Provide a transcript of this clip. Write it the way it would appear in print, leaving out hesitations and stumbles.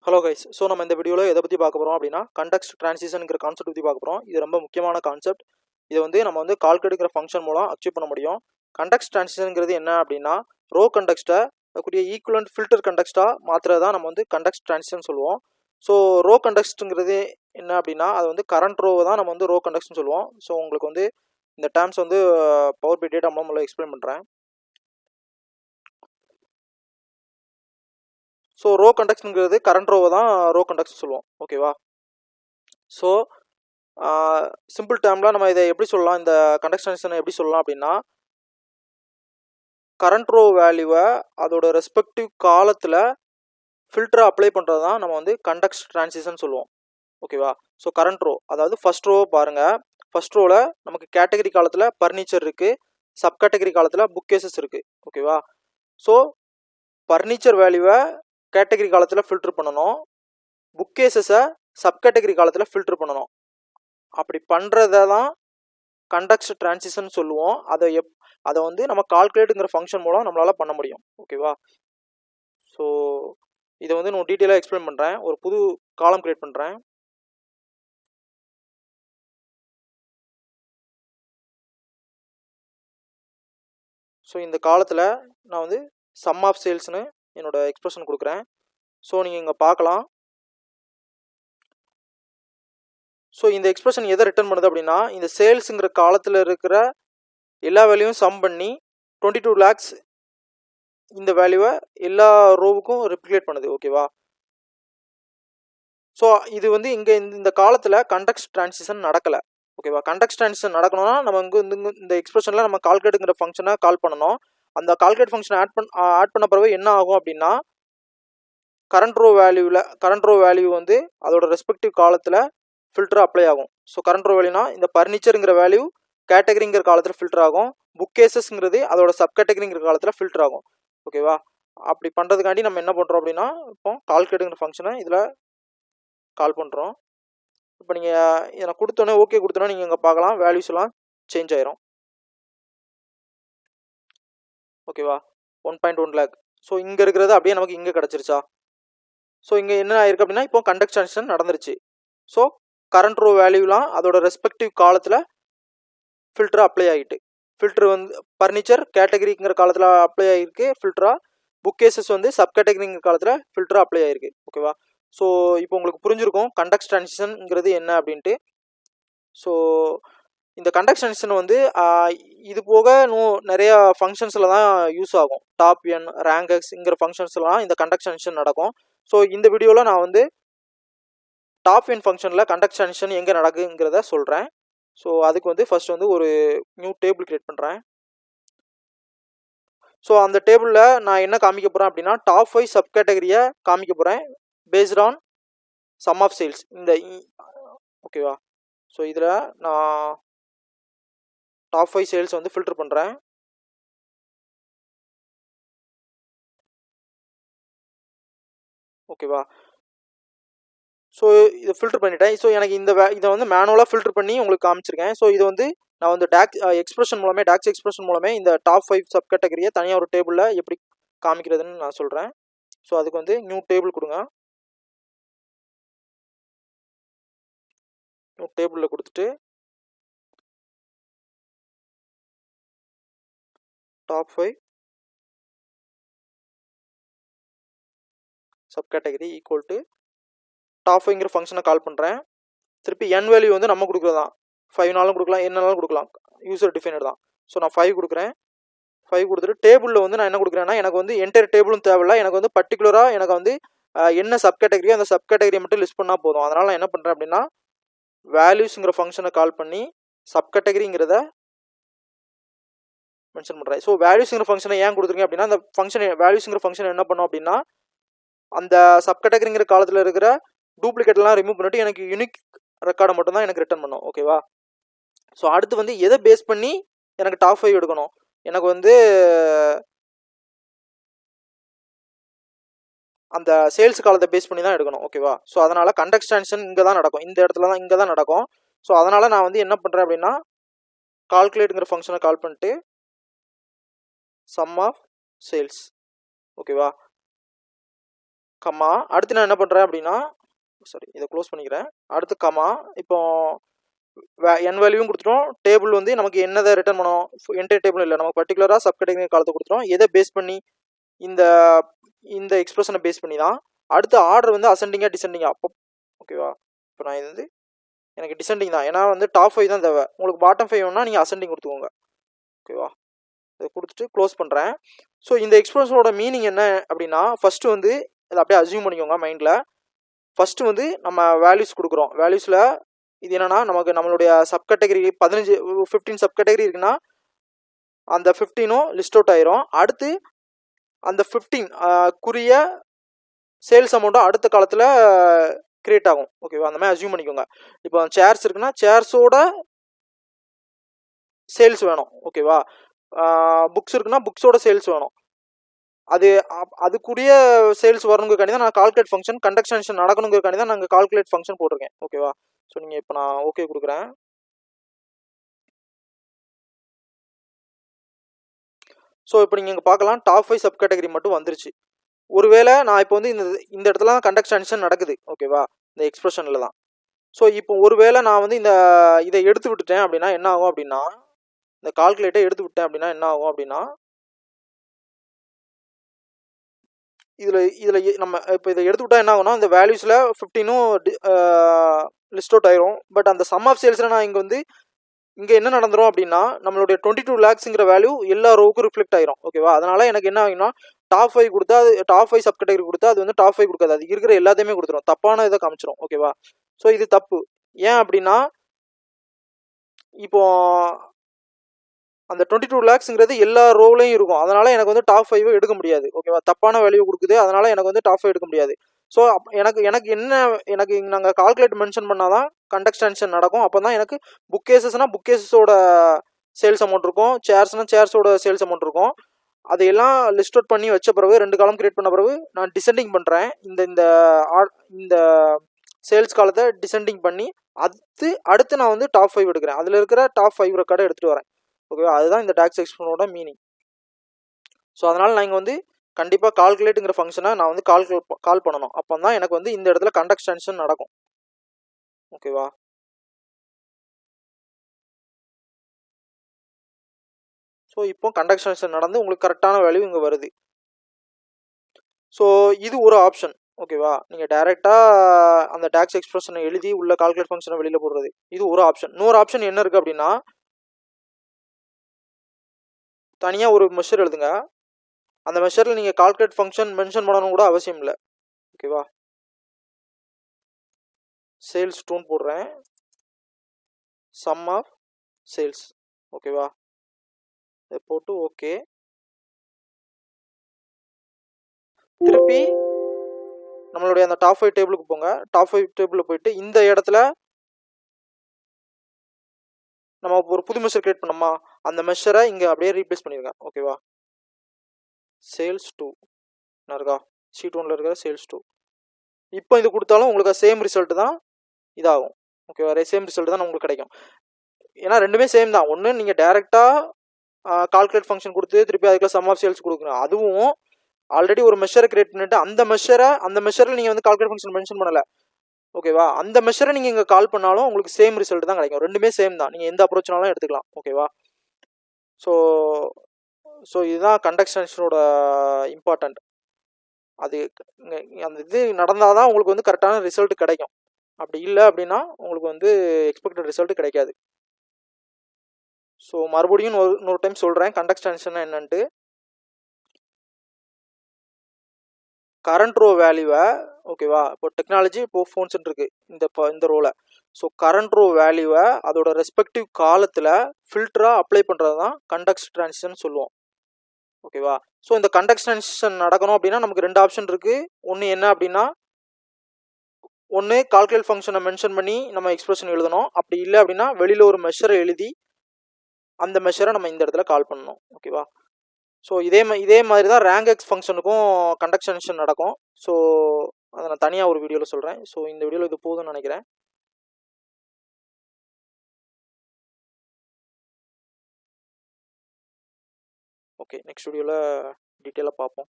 Hello guys. So நம்ம இந்த வீடியோவில் எதை பற்றி பார்க்க போகிறோம் அப்படின்னா கண்டெக்ஸ்ட் ட்ரான்சிஷனுங்கிற கான்செப்ட் பற்றி பார்க்க போகிறோம். இது ரொம்ப முக்கியமான கான்செப்ட். இது நம்ம கால்குலேட்டுங்கிற ஃபங்க்ஷன் மூலம் அச்சீவ் பண்ண முடியும். கண்டெக்ஸ்ட் ட்ரான்சிஷனுங்கிறது என்ன அப்படின்னா ரோ கண்டெக்ஸ்ட்டை கூடிய ஈக்குவலண்ட் ஃபில்டர் கண்டெக்ஸ்ட்டாக மாற்றுறது தான் நம்ம கண்டெக்ஸ்ட் ட்ரான்சிஷன் சொல்லுவோம். ஸோ ரோ கண்டெக்ஸ்ட்டுங்கிறது என்ன அப்படின்னா அது கரண்ட் ரோவை தான் நம்ம ரோ கண்டெக்ஸ்ட்னு சொல்லுவோம். ஸோ உங்களுக்கு இந்த டேர்ம்ஸ் பவர் பி டேட்டா மூலம் எக்ஸ்பிளைன் பண்ணுறேன். ஸோ ரோ கண்டெக்ஸ்ட்ங்கிறது கரண்ட் ரோவை தான் ரோ கண்டெக்ஸ்ட் சொல்லுவோம். ஓகேவா? ஸோ சிம்பிள் டேர்மில் நம்ம இதை எப்படி சொல்லலாம், இந்த கண்டெக்ஸ்ட் ட்ரான்சிஷனை எப்படி சொல்லலாம் அப்படின்னா கரண்ட் ரோ வேல்யூவை அதோட ரெஸ்பெக்டிவ் காலத்தில் ஃபில்டரை அப்ளை பண்ணுறது தான் நம்ம கண்டெக்ஸ்ட் ட்ரான்சிஷன் சொல்லுவோம். ஓகேவா? ஸோ கரண்ட் ரோ, அதாவது ஃபர்ஸ்ட் ரோ பாருங்கள். ஃபர்ஸ்ட் ரோவில் நமக்கு கேட்டகரி காலத்தில் பர்னிச்சர் இருக்குது, சப் கேட்டகரி காலத்தில் புக் கேசஸ் இருக்குது. ஓகேவா? ஸோ பர்னிச்சர் வேல்யூவை கேட்டகரி காலத்தில் ஃபில்டர் பண்ணணும், புக் கேசஸை சப் கேட்டகரி காலத்தில் ஃபில்டர் பண்ணணும். அப்படி பண்ணுறத தான் கண்டெக்ஸ்ட் ட்ரான்சிஷன் சொல்லுவோம். அதை நம்ம கால்குலேட்டுங்கிற ஃபங்க்ஷன் மூலம் நம்மளால் பண்ண முடியும். ஓகேவா? ஸோ இதை நான் டீட்டெயிலாக எக்ஸ்பிளைன் பண்ணுறேன். ஒரு புது காலம் கிரியேட் பண்ணுறேன். ஸோ இந்த காலத்தில் நான் சம் ஆஃப் சேல்ஸ்னு என்னோட எக்ஸ்பிரஷன் கொடுக்குறேன். ஸோ நீங்கள் இங்கே பார்க்கலாம். ஸோ இந்த எக்ஸ்பிரஷன் எதை ரிட்டர்ன் பண்ணுது அப்படின்னா இந்த சேல்ஸுங்கிற காலத்தில் இருக்கிற எல்லா வேல்யூவும் சம் பண்ணி 22 lakhs இந்த வேல்யூவை எல்லா ரோவுக்கும் ரெப்ளிகேட் பண்ணுது. ஓகேவா? ஸோ இது இங்கே இந்த காலத்தில் கண்டெக்ஸ்ட் ட்ரான்சிஷன் நடக்கலை. ஓகேவா? கண்டெக்ஸ்ட் ட்ரான்சிஷன் நடக்கணும்னா நம்ம இந்த எக்ஸ்பிரஷனில் நம்ம கால்குலேட்டுங்கிற ஃபங்க்ஷனை கால் பண்ணணும். அந்த கால்குலேட் ஃபங்க்ஷனை ஆட் பண்ண பிறகு என்ன ஆகும் அப்படின்னா கரண்ட் ரோ வேல்யூ அதோட ரெஸ்பெக்டிவ் காலத்தில் ஃபில்டர் அப்ளை ஆகும். ஸோ கரண்ட் ரோ வேல்யூனா இந்த பர்னிச்சருங்கிற வேல்யூ கேட்டகரிங்கிற காலத்தில் ஃபில்டர் ஆகும், புக் கேசஸ்ங்கிறது அதோட சப் கேட்டகரிங்கிற காலத்தில் ஃபில்டர் ஆகும். ஓகேவா? அப்படி பண்ணுறதுக்காண்டி நம்ம என்ன பண்ணுறோம் அப்படின்னா இப்போ கால்குலேட்டுங்கிற ஃபங்க்ஷனை இதில் கால் பண்ணுறோம். இப்போ நீங்கள் இதை கொடுத்தோன்னே ஓகே கொடுத்தோன்னா நீங்கள் இங்கே பார்க்கலாம் வேல்யூஸ் எல்லாம் சேஞ்ச் ஆயிரும். ஓகேவா? 1.1 lakh. ஸோ இங்கே இருக்கிறது அப்படியே நமக்கு இங்கே கிடச்சிருச்சா? ஸோ இங்கே என்ன ஆயிருக்கு அப்படின்னா இப்போ கண்டெக்ஸ்ட் ட்ரான்சிஷன் நடந்துருச்சு. ஸோ கரண்ட் ரோ வேல்யூலாம் அதோட ரெஸ்பெக்டிவ் காலத்தில் ஃபில்டர் அப்ளை ஆகிட்டு, ஃபில்டர் பர்னிச்சர் கேட்டகரிங்கிற காலத்தில் அப்ளை ஆகிருக்கு ஃபில்டராக, புக் கேசஸ் சப் கேட்டகரிங்கிற காலத்தில் ஃபில்டராக அப்ளை ஆகிருக்கு. ஓகேவா? ஸோ இப்போ உங்களுக்கு புரிஞ்சிருக்கும் கண்டெக்ஸ்ட் ட்ரான்சிஷன்ங்கிறது என்ன அப்படின்ட்டு. ஸோ இந்த கண்டெக்ஸ்ட் ட்ரான்சிஷன் இது போக இன்னும் நிறையா ஃபங்க்ஷன்ஸில் தான் யூஸ் ஆகும். TOPN, ரேங்கெக்ஸ்ங்கிற ஃபங்க்ஷன்ஸ்லாம் இந்த கண்டெக்ஸ்ட் ட்ரான்சிஷன் நடக்கும். ஸோ இந்த வீடியோவில் நான் TOPN ஃபங்க்ஷனில் கண்டெக்ஸ்ட் ட்ரான்சிஷன் எங்கே நடக்குங்கிறத சொல்கிறேன். ஸோ அதுக்கு ஃபர்ஸ்ட் ஒரு நியூ டேபிள் கிரியேட் பண்ணுறேன். ஸோ அந்த டேபிளில் நான் என்ன காமிக்க போகிறேன் அப்படின்னா டாப் 5 சப் கேட்டகரியை காமிக்க போகிறேன் based on sum of sales. ஓகேவா? ஸோ இதில் நான் டாப் 5 சேல்ஸ் ஃபில்டர் பண்ணுறேன். ஓகேவா? ஸோ இதை ஃபில்டர் பண்ணிட்டேன். ஸோ எனக்கு இதை மேனுவலாக ஃபில்டர் பண்ணி உங்களுக்கு காமிச்சிருக்கேன். ஸோ இது நான் டாக்ஸ் எக்ஸ்பிரஷன் மூலமே இந்த டாப் 5 சப் கேட்டகரியை தனியாக ஒரு டேபிளில் எப்படி காமிக்கிறதுன்னு நான் சொல்கிறேன். ஸோ அதுக்கு நியூ டேபிள் கொடுங்க. நியூ டேபிளில் கொடுத்துட்டு top 5 sub category equal to top 5ங்கிற ஃபங்க்ஷனை கால் பண்ணுறேன். திருப்பி n வேல்யூ நம்ம கொடுக்குறதான், 5நாலும் கொடுக்கலாம், என்னனாலும் கொடுக்கலாம், யூசர் டிஃபைனட் தான். ஸோ நான் 5 கொடுக்குறேன். 5 கொடுத்துட்டு டேபிளில் நான் என்ன கொடுக்குறேன்னா எனக்கு என்டையர் டேபிளும் தேவையில்லை, எனக்கு பர்டிகுலராக எனக்கு என்ன சப் கேட்டகரியோ அந்த சப் கேட்டகரியை மட்டும் லிஸ்ட் பண்ணால் போதும். அதனால் நான் என்ன பண்ணுறேன் அப்படின்னா வேல்யூஸுங்கிற ஃபங்க்ஷனை கால் பண்ணி சப் கேட்டகரிங்கிறத மென்ஷன் பண்ணுறேன். ஸோ வேல்யூஸுங்கிற ஃபங்க்ஷனை ஏன் கொடுத்துருக்கேன் அப்படின்னா அந்த வேல்யூஸுங்கிற ஃபங்க்ஷன் என்ன பண்ணோம் அப்படின்னா அந்த சப் கேட்டகரிங்கிற காலத்தில் இருக்கிற டூப்ளிகேட்லாம் ரிமூவ் பண்ணிட்டு எனக்கு யூனிக் ரெக்கார்டை மட்டும் தான் எனக்கு ரிட்டர்ன் பண்ணும். ஓகேவா? ஸோ அடுத்து எதை பேஸ் பண்ணி எனக்கு டாப் 5 எடுக்கணும், எனக்கு அந்த சேல்ஸ் காலத்தை பேஸ் பண்ணி தான் எடுக்கணும். ஓகேவா? ஸோ அதனால் கண்டெக்ஸ்ட் ட்ரான்சிஷன் இங்கே தான் நடக்கும், இந்த இடத்துல தான் இங்கே தான் நடக்கும். ஸோ அதனால் நான் என்ன பண்ணுறேன் அப்படின்னா கால்குலேட்டுங்கிற ஃபங்க்ஷனை கால் பண்ணிட்டு சம் ஆஃப் சேல்ஸ். ஓகேவா? கமா அடுத்து நான் என்ன பண்ணுறேன் அப்படின்னா சாரி இதை க்ளோஸ் பண்ணிக்கிறேன். அடுத்து கமா இப்போ என் வேல்யூவும் கொடுத்துட்டோம். டேபிள் வந்து நமக்கு என்னதை ரிட்டர்ன் பண்ணோம், என்டையர் டேபிள் இல்லை, நமக்கு பர்டிகுலராக சப் கேட்டகரி காலத்தை கொடுத்துட்டோம். எதை பேஸ் பண்ணி இந்த இந்த எக்ஸ்பிரஷனை பேஸ் பண்ணி தான். அடுத்து ஆர்டர் வந்து அசெண்டிங்கா டிசெண்டிங்கா அப்போ ஓகேவா. இப்போ நான் இது வந்து எனக்கு டிசெண்டிங் தான், ஏன்னா வந்து டாப் 5 தான் தேவை. உங்களுக்கு பாட்டம் 5 வேணா நீங்கள் அசெண்டிங் கொடுத்துக்கோங்க. ஓகேவா, இதை கொடுத்துட்டு க்ளோஸ் பண்ணுறேன். ஸோ இந்த எக்ஸ்பிரஷனோட மீனிங் என்ன அப்படின்னா, ஃபஸ்ட்டு வந்து இதை அப்படியே அசியூம் பண்ணிக்கோங்க மைண்டில். ஃபஸ்ட்டு வந்து நம்ம வேல்யூஸ் கொடுக்குறோம். வேல்யூஸில் இது என்னன்னா, நமக்கு நம்மளுடைய சப் கேட்டகரி 15 சப் கேட்டகரி இருக்குன்னா அந்த 15ம் லிஸ்ட் அவுட் ஆயிரும். அடுத்து அந்த 15 குறிய சேல்ஸ் அமௌண்ட்டும் அடுத்த காலத்தில் கிரியேட் ஆகும். ஓகேவா, அந்த மாதிரி அசியூம் பண்ணிக்கோங்க. இப்போ சேர்ஸ் இருக்குன்னா சேர்ஸோட சேல்ஸ் வேணும். ஓகேவா, புக்ஸ் இருக்குன்னா புக்ஸோட சேல்ஸ் வேணும். அதுக்குரிய சேல்ஸ் வரணுங்கிறக்காண்டி தான் நான் கால்குலேட் ஃபங்க்ஷன் கண்டக்ஷன் நடக்கணுங்கிறக்காண்டி தான் நாங்கள் கால்குலேட் ஃபங்க்ஷன் போட்டிருக்கேன். ஓகேவா, ஸோ நீங்கள் இப்போ நான் ஓகே கொடுக்குறேன். ஸோ இப்போ நீங்கள் இங்கே பார்க்கலாம் டாப் 5 சப் கேட்டகரி மட்டும் வந்துருச்சு. ஒருவேளை நான் இப்போ வந்து இந்த இடத்துல தான் கண்டக்ஷன் நடக்குது. ஓகேவா, இந்த எக்ஸ்பிரஷனில் தான். ஸோ இப்போ ஒருவேளை நான் வந்து இதை எடுத்து விட்டுட்டேன் அப்படின்னா என்ன ஆகும் அப்படின்னா, இந்த கால்குலேட்டை எடுத்து விட்டேன் அப்படின்னா என்ன ஆகும் அப்படின்னா, இதில் நம்ம இப்போ இதை எடுத்து விட்டா என்ன ஆகும்னா, இந்த வேல்யூஸில் 15ம் லிஸ்ட் அவுட் ஆயிரும். பட் அந்த சம் ஆஃப் சேல்ஸில் நான் இங்கே என்ன நடந்துரும் அப்படின்னா, நம்மளுடைய 22 lakhsங்கிற வேல்யூ எல்லா ரோவுக்கும் ரிஃப்ளெக்ட் ஆயிரும். ஓகேவா, அதனால எனக்கு என்ன ஆகும்னா, டாப் 5 கொடுத்தா அது டாப் 5 சப் கேட்டகரி கொடுத்தா அது வந்து டாப் 5 கொடுக்காது, அது இருக்கிற எல்லாத்தையுமே கொடுத்துரும், தப்பான இதை காமிச்சிடும். ஓகேவா, ஸோ இது தப்பு. ஏன் அப்படின்னா, இப்போ அந்த 22 lakhsங்கிறது எல்லா ரோவ்லையும் இருக்கும், அதனால எனக்கு வந்து டாப் 5 எடுக்க முடியாது. ஓகேவா, தப்பான வேல்யூ கொடுக்குது, அதனால எனக்கு வந்து டாப் 5 எடுக்க முடியாது. ஸோ எனக்கு நாங்கள் கால்குலேட் மென்ஷன் பண்ணாதான் கண்டக்ஷன் நடக்கும். அப்போ தான் எனக்கு புக் கேசஸ்னா புக் கேசஸோட சேல்ஸ் அமௌண்ட் இருக்கும், சேர்ஸ்னா சேர்ஸோட சேல்ஸ் அமௌண்ட் இருக்கும். அதையெல்லாம் லிஸ்ட் அவுட் பண்ணி வச்ச பிறகு 2 காலம் கிரியேட் பண்ண பிறகு நான் டிசெண்டிங் பண்ணுறேன். இந்த சேல்ஸ் காலத்தை டிசெண்டிங் பண்ணி அடுத்து நான் வந்து டாப் 5 எடுக்கிறேன். அதில் இருக்கிற டாப் 5 ரெக்கார்டை எடுத்துகிட்டு வரேன். ஓகேவா, அதுதான் இந்த டாக்ஸ் எக்ஸ்பிரஷனோட மீனிங். ஸோ அதனால் நான் இங்கே வந்து கண்டிப்பாக கால்குலேட்டுங்கிற ஃபங்க்ஷனை நான் வந்து கால் பண்ணணும். அப்போ தான் எனக்கு வந்து இந்த இடத்துல கண்டக்ஷன் நடக்கும். ஓகேவா, ஸோ இப்போ கண்டக்ஷன் நடந்து உங்களுக்கு கரெக்டான வேல்யூ இங்கே வருது. ஸோ இது ஒரு ஆப்ஷன். ஓகேவா, நீங்கள் டைரெக்டாக அந்த டாக்ஸ் எக்ஸ்பிரஷனை எழுதி உள்ள கால்குலேட் ஃபங்க்ஷனை வெளியில் போடுறது, இது ஒரு ஆப்ஷன். இன்னொரு ஆப்ஷன் என்ன இருக்குது அப்படின்னா, தனியாக ஒரு மெஷர் எழுதுங்க. அந்த மெஷரில் நீங்கள் கால்குலேட் ஃபங்க்ஷன் மென்ஷன் பண்ணணும் கூட அவசியம் இல்லை. ஓகேவா, சேல்ஸ் 2 போடுறேன், சம் ஆஃப் சேல்ஸ். ஓகேவா, இதை போட்டு ஓகே. திருப்பி நம்மளுடைய அந்த டாப் 5 டேபிளுக்கு போங்க. டாப் 5 டேபிளில் போயிட்டு இந்த இடத்துல நம்ம ஒரு புது மெஷர் கிரியேட் பண்ணோமா, அந்த மெஷரை இங்கே அப்படியே ரீப்ளேஸ் பண்ணிடுங்க. ஓகேவா, சேல்ஸ் 2 இருக்கா, ஷீட் 1ல் இருக்கிற சேல்ஸ் 2. இப்போ இது கொடுத்தாலும் உங்களுக்கு சேம் ரிசல்ட் தான் இதாகும். ஓகேவா, சேம் ரிசல்ட் தான் உங்களுக்கு கிடைக்கும். ஏன்னா ரெண்டுமே சேம் தான். ஒன்று நீங்கள் டேரெக்டாக கால்குலேட் ஃபங்க்ஷன் கொடுத்து திருப்பி அதுக்குள்ள சம் ஆஃப் சேல்ஸ் கொடுக்கணும். அதுவும் ஆல்ரெடி ஒரு மெஷரை கிரியேட் பண்ணிட்டு அந்த மெஷரில் நீங்கள் வந்து கால்குலேட் ஃபங்க்ஷன் மென்ஷன் பண்ணலை. ஓகேவா, அந்த மெஷரை நீங்கள் இங்கே கால் பண்ணாலும் உங்களுக்கு சேம் ரிசல்ட் தான் கிடைக்கும். ரெண்டுமே சேம் தான், நீங்கள் எந்த அப்ரோச்னாலும் எடுத்துக்கலாம். ஓகேவா, ஸோ இதுதான் கண்டக்ஷனோட இம்பார்ட்டண்ட். அது அந்த இது நடந்தால் தான் உங்களுக்கு வந்து கரெக்டான ரிசல்ட் கிடைக்கும். அப்படி இல்லை அப்படின்னா உங்களுக்கு வந்து எக்ஸ்பெக்டட் ரிசல்ட் கிடைக்காது. ஸோ மறுபடியும் இன்னொரு டைம் சொல்கிறேன் கண்டக்ஷன் என்னன்ட்டு. கரண்ட் ரோ வேல்யூவை, ஓகேவா, இப்போ டெக்னாலஜி இப்போ ஃபோன்ஸ் இருக்கு இந்த ரோவில். ஸோ கரண்ட் ரோ வேல்யூவை அதோட ரெஸ்பெக்டிவ் காலத்தில் ஃபில்டராக அப்ளை பண்ணுறது தான் கண்டக்ஷன் ட்ரான்சிஷன் சொல்லுவோம். ஓகேவா, ஸோ இந்த கண்டக்ஷன் நடக்கணும் அப்படின்னா நமக்கு 2 ஆப்ஷன் இருக்குது. ஒன்று என்ன அப்படின்னா, ஒன்று கால்குலேட் ஃபங்க்ஷனை மென்ஷன் பண்ணி நம்ம எக்ஸ்பிரஷன் எழுதணும். அப்படி இல்லை அப்படின்னா வெளியில் ஒரு மெஷரை எழுதி அந்த மெஷரை நம்ம இந்த இடத்துல கால் பண்ணணும். ஓகேவா, ஸோ இதே மாதிரி தான் ரேங்க் எக்ஸ் ஃபங்க்ஷனுக்கும் கண்டக்ஷன் நடக்கும். ஸோ அதை நான் தனியாக ஒரு வீடியோவில் சொல்கிறேன். ஸோ இந்த வீடியோவில் இது போதும்னு நினைக்கிறேன். ஓகே, நெக்ஸ்ட் வீடியோவில் டீட்டெயிலாக பார்ப்போம்.